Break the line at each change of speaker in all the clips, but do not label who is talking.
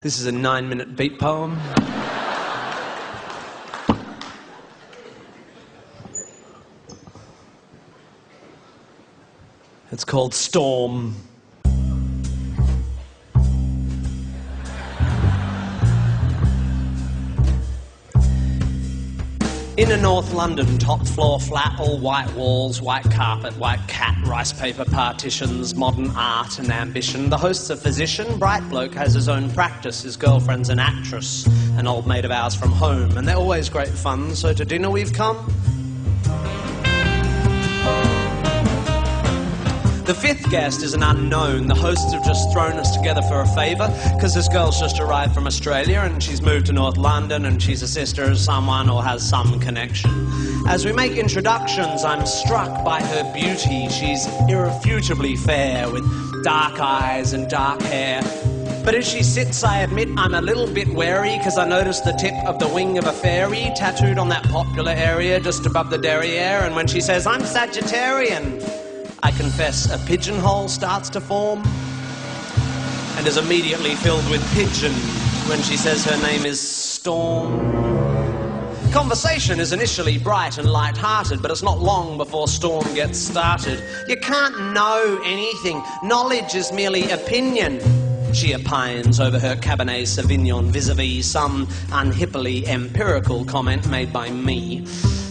This is a 9-minute beat poem. It's called Storm. In a North London top floor flat, all white walls, white carpet, white cat, rice paper partitions, modern art and ambition. The host's a physician, bright bloke, has his own practice. His girlfriend's an actress, an old mate of ours from home. And they're always great fun, so to dinner we've come. The fifth guest is an unknown. The hosts have just thrown us together for a favour, because this girl's just arrived from Australia and she's moved to North London and she's a sister of someone or has some connection. As we make introductions, I'm struck by her beauty. She's irrefutably fair, with dark eyes and dark hair. But as she sits, I admit I'm a little bit wary, because I notice the tip of the wing of a fairy tattooed on that popular area just above the derriere, and when she says, "I'm Sagittarian," I confess a pigeonhole starts to form and is immediately filled with pigeon when she says her name is Storm. Conversation is initially bright and light-hearted, but it's not long before Storm gets started. You can't know anything. Knowledge is merely opinion. She opines over her Cabernet Sauvignon vis-a-vis some unhippily empirical comment made by me.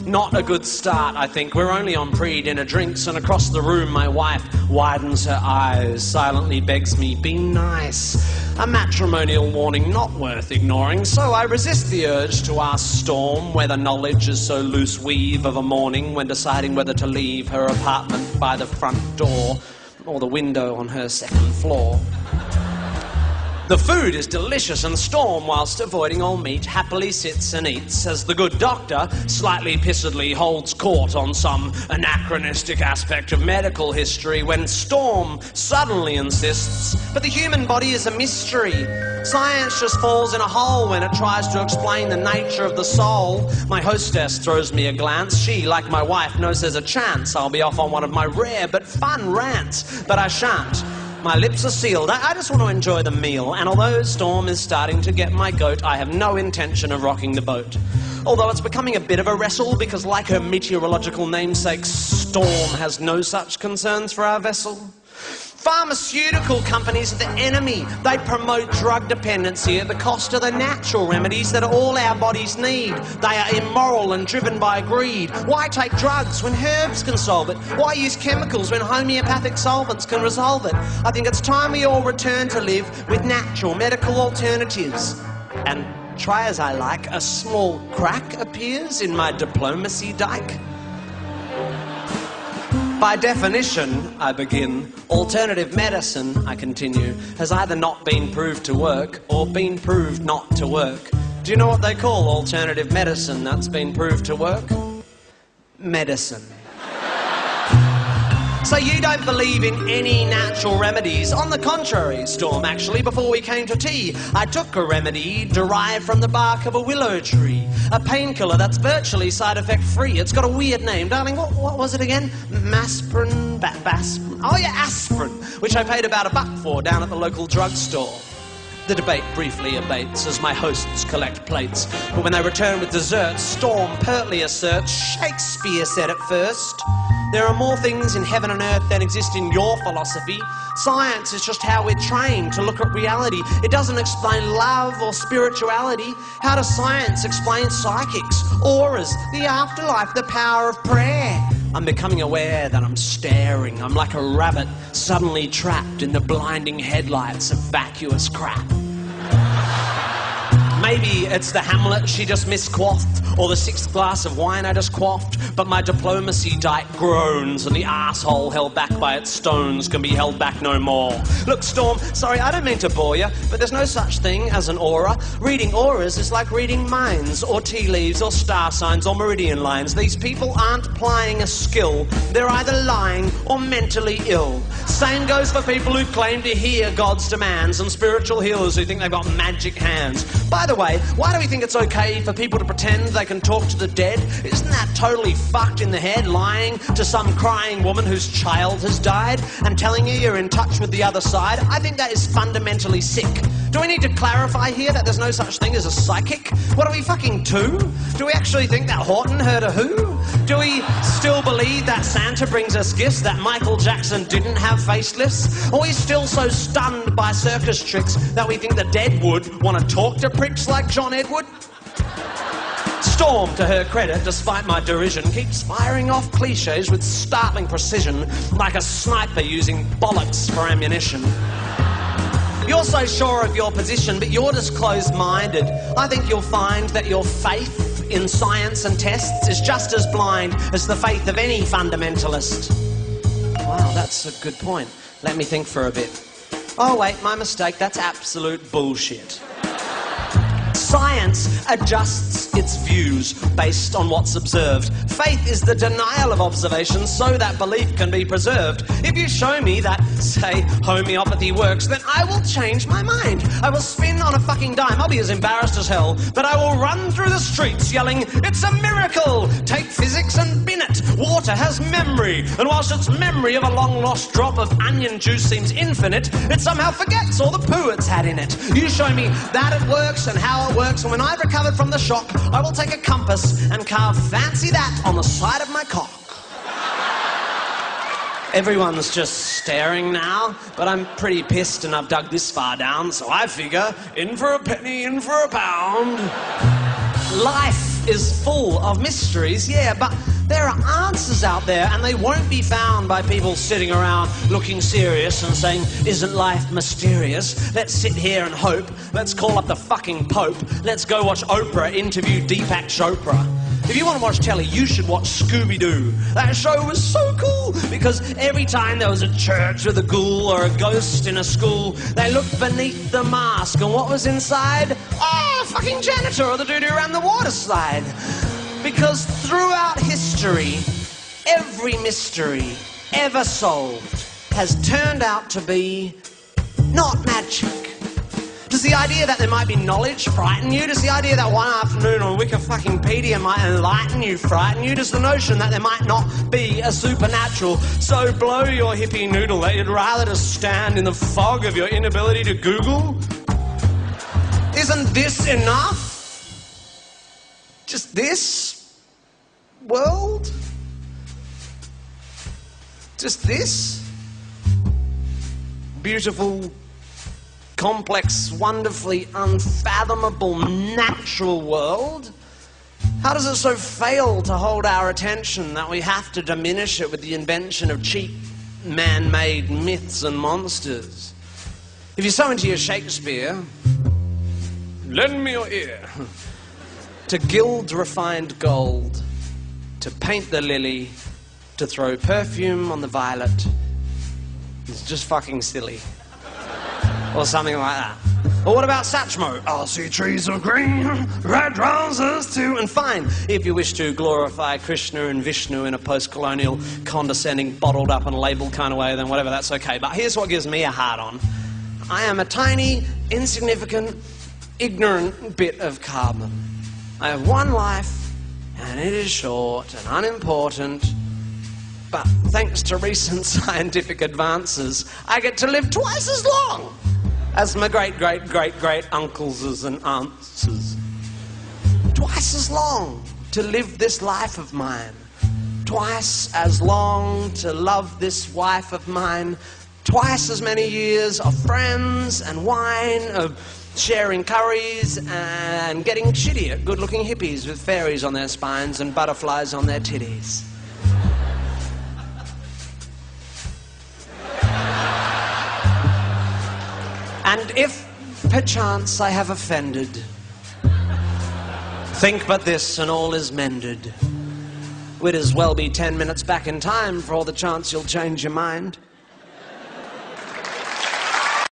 Not a good start, I think. We're only on pre-dinner drinks, and across the room my wife widens her eyes, silently begs me, "Be nice." A matrimonial warning not worth ignoring, so I resist the urge to ask Storm whether knowledge is so loose weave of a morning when deciding whether to leave her apartment by the front door or the window on her second floor. The food is delicious, and Storm, whilst avoiding all meat, happily sits and eats as the good doctor, slightly pissedly, holds court on some anachronistic aspect of medical history when Storm suddenly insists, "But the human body is a mystery. Science just falls in a hole when it tries to explain the nature of the soul." My hostess throws me a glance. She, like my wife, knows there's a chance I'll be off on one of my rare but fun rants, but I shan't. My lips are sealed. I just want to enjoy the meal, and although Storm is starting to get my goat, I have no intention of rocking the boat. Although it's becoming a bit of a wrestle, because like her meteorological namesake, Storm has no such concerns for our vessel. Pharmaceutical companies are the enemy. They promote drug dependency at the cost of the natural remedies that all our bodies need. They are immoral and driven by greed. Why take drugs when herbs can solve it? Why use chemicals when homeopathic solvents can resolve it? I think it's time we all return to live with natural medical alternatives. And try as I like, a small crack appears in my diplomacy dike. By definition, I begin, alternative medicine, I continue, has either not been proved to work or been proved not to work. Do you know what they call alternative medicine that's been proved to work? Medicine. So you don't believe in any natural remedies? On the contrary, Storm, actually, before we came to tea, I took a remedy derived from the bark of a willow tree. A painkiller that's virtually side effect free. It's got a weird name. Darling, what was it again? Aspirin? Oh yeah, aspirin, which I paid about $1 for down at the local drugstore. The debate briefly abates as my hosts collect plates, but when they return with desserts, Storm pertly asserts, "Shakespeare said it first. There are more things in heaven and earth than exist in your philosophy. Science is just how we're trained to look at reality. It doesn't explain love or spirituality. How does science explain psychics, auras, the afterlife, the power of prayer?" I'm becoming aware that I'm staring. I'm like a rabbit suddenly trapped in the blinding headlights of vacuous crap. Maybe it's the Hamlet she just misquaffed, or the 6th glass of wine I just quaffed, but my diplomacy dike groans, and the arsehole held back by its stones can be held back no more. Look, Storm, sorry, I don't mean to bore you, but there's no such thing as an aura. Reading auras is like reading minds, or tea leaves, or star signs, or meridian lines. These people aren't applying a skill. They're either lying or mentally ill. Same goes for people who claim to hear God's demands, and spiritual healers who think they've got magic hands. By the way, why do we think it's okay for people to pretend they can talk to the dead? Isn't that totally fucked in the head, lying to some crying woman whose child has died and telling you you're in touch with the other side? I think that is fundamentally sick. Do we need to clarify here that there's no such thing as a psychic? What are we, fucking two? Do we actually think that Horton heard a who? Do we still believe that Santa brings us gifts, that Michael Jackson didn't have facelifts? Are we still so stunned by circus tricks that we think the dead would want to talk to pricks like John Edward? Storm, to her credit, despite my derision, keeps firing off cliches with startling precision, like a sniper using bollocks for ammunition. You're so sure of your position, but you're just closed-minded. I think you'll find that your faith in science and tests is just as blind as the faith of any fundamentalist. Wow, that's a good point. Let me think for a bit. Oh wait, my mistake, that's absolute bullshit. Science adjusts its views based on what's observed. Faith is the denial of observations so that belief can be preserved. If you show me that, say, homeopathy works, then I will change my mind. I will spin on a fucking dime. I'll be as embarrassed as hell, but I will run through the streets yelling, "It's a miracle! Take physics and bin it! Water has memory, and whilst its memory of a long-lost drop of onion juice seems infinite, it somehow forgets all the poo it's had in it." You show me that it works and how it works, and when I've recovered from the shock, I will take a compass and carve fancy that on the side of my cock. Everyone's just staring now, but I'm pretty pissed and I've dug this far down, so I figure, in for a penny, in for a pound. Life is full of mysteries, yeah, but there are answers out there, and they won't be found by people sitting around looking serious and saying, "Isn't life mysterious? Let's sit here and hope. Let's call up the fucking Pope. Let's go watch Oprah interview Deepak Chopra." If you want to watch telly, you should watch Scooby-Doo. That show was so cool because every time there was a church with a ghoul or a ghost in a school, they looked beneath the mask, and what was inside? Oh, a fucking janitor or the dude who ran the water slide. Because throughout history, every mystery ever solved has turned out to be not magic. Does the idea that there might be knowledge frighten you? Does the idea that one afternoon on Wikipedia might enlighten you frighten you? Does the notion that there might not be a supernatural so blow your hippie noodle that you'd rather just stand in the fog of your inability to Google? Isn't this enough? Just this world? Just this beautiful, complex, wonderfully unfathomable natural world? How does it so fail to hold our attention that we have to diminish it with the invention of cheap man-made myths and monsters? If you're so into your Shakespeare, lend me your ear. To gild refined gold, to paint the lily, to throw perfume on the violet, it's just fucking silly. Or something like that. Or what about Satchmo? "I'll see trees of green, red roses too." And fine, if you wish to glorify Krishna and Vishnu in a post-colonial, condescending, bottled up and labelled kind of way, then whatever, that's okay. But here's what gives me a hard on. I am a tiny, insignificant, ignorant bit of carbon. I have one life, and it is short and unimportant, but thanks to recent scientific advances, I get to live twice as long as my great-great-great-great-uncles and aunts. Twice as long to live this life of mine. Twice as long to love this wife of mine. Twice as many years of friends and wine, of sharing curries and getting shitty at good-looking hippies with fairies on their spines and butterflies on their titties. And if perchance I have offended, think but this and all is mended. We'd as well be 10 minutes back in time for all the chance you'll change your mind.